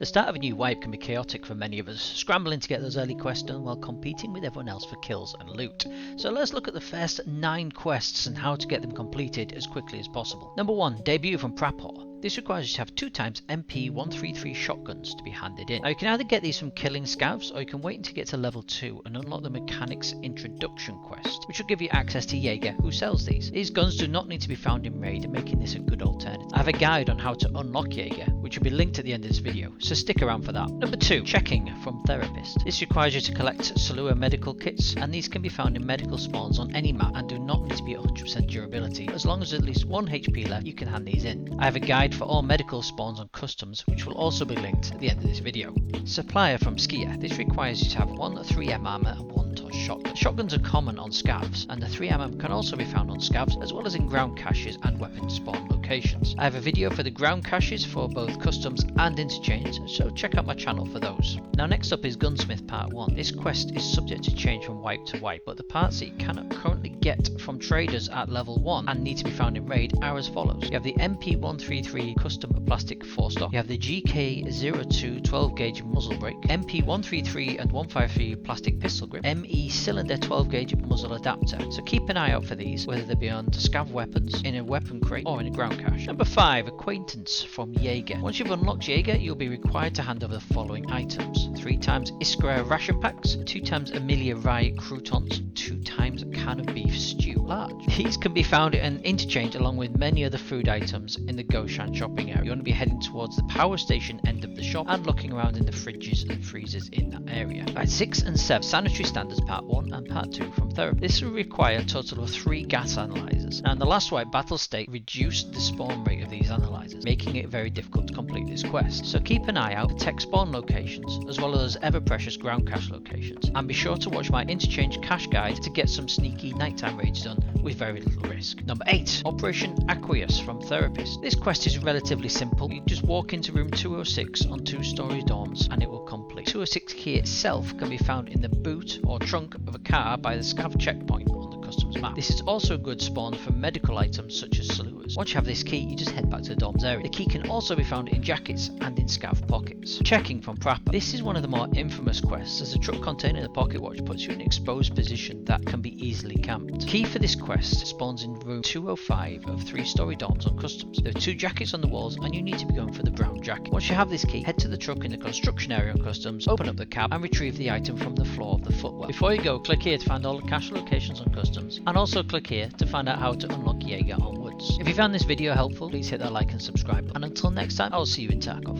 The start of a new wipe can be chaotic for many of us, scrambling to get those early quests done while competing with everyone else for kills and loot. So let's look at the first 9 quests and how to get them completed as quickly as possible. Number 1. Debut from Prapor. This requires you to have 2 times MP133 shotguns to be handed in. Now you can either get these from killing scavs, or you can wait until you get to level 2 and unlock the Mechanics Introduction quest, which will give you access to Jaeger, who sells these. These guns do not need to be found in raid, making this a good alternative. I have a guide on how to unlock Jaeger, which will be linked at the end of this video, so stick around for that. Number 2. Checking from Therapist. This requires you to collect Salua medical kits, and these can be found in medical spawns on any map and do not need to be 100% durability. As long as at least 1 HP left, you can hand these in. I have a guide for all medical spawns on customs, which will also be linked at the end of this video. Supplier from Skier. This requires you to have 1 3M armor and 1 touch shotgun. Shotguns are common on scavs, and the 3M can also be found on scavs, as well as in ground caches and weapon spawn locations. I have a video for the ground caches for both customs and interchange, so check out my channel for those. Now next up is Gunsmith Part 1. This quest is subject to change from wipe to wipe, but the parts that you cannot currently get from traders at level 1 and need to be found in raid are as follows. You have the MP133 custom plastic 4-stock, you have the GK02 12 gauge muzzle brake, MP133 and 153 plastic pistol grip, ME cylinder 12 gauge muzzle adapter. So keep an eye out for these, whether they be on scav weapons, in a weapon crate or in a ground cache. Number 5. Acquaintance from Jaeger. Once you've unlocked Jaeger, you'll be required to hand over the following items: 3 times Iskra ration packs, 2 times Amelia Rye croutons, 2 times can of beef stew large. These can be found in interchange along with many other food items in the Goshan shopping area. You want to be heading towards the power station end of the shop and looking around in the fridges and freezers in that area. Right, 6 and 7. Sanitary Standards Part 1 and Part 2 from Therapy. This will require a total of 3 gas analyzers. Now in the last wipe, Battle State reduced the spawn rate of these analyzers, making it very difficult to complete this quest. So keep an eye out for tech spawn locations, as well as ever precious ground cache locations. And be sure to watch my interchange cache guide to get some sneaky nighttime raids done with very little risk. Number 8. Operation Aqueous from Therapist. This quest is relatively simple. You just walk into room 206 on 2-story dorms and it will complete. 206 key itself can be found in the boot or trunk of a car by the scav checkpoint on the customs map. This is also a good spawn for medical items such as Saluas. Once you have this key, you just head back to the dorms area. The key can also be found in jackets and in scav pockets. Checking from Prapor. This is one of the more infamous quests, as the truck containing the pocket watch puts you in an exposed position that can be easily camped. Key for this quest spawns in room 205 of 3-story dorms on customs. There are 2 jackets on the walls and you need to be going for the brown jacket. Once you have this key, head to the truck in the construction area on customs, open up the cab and retrieve the item from the floor of the footwell. Before you go, click here to find all the cache locations on customs, and also click here to find out how to unlock Jaeger onwards. If you found this video helpful, please hit that like and subscribe, and until next time, I'll see you in Tarkov.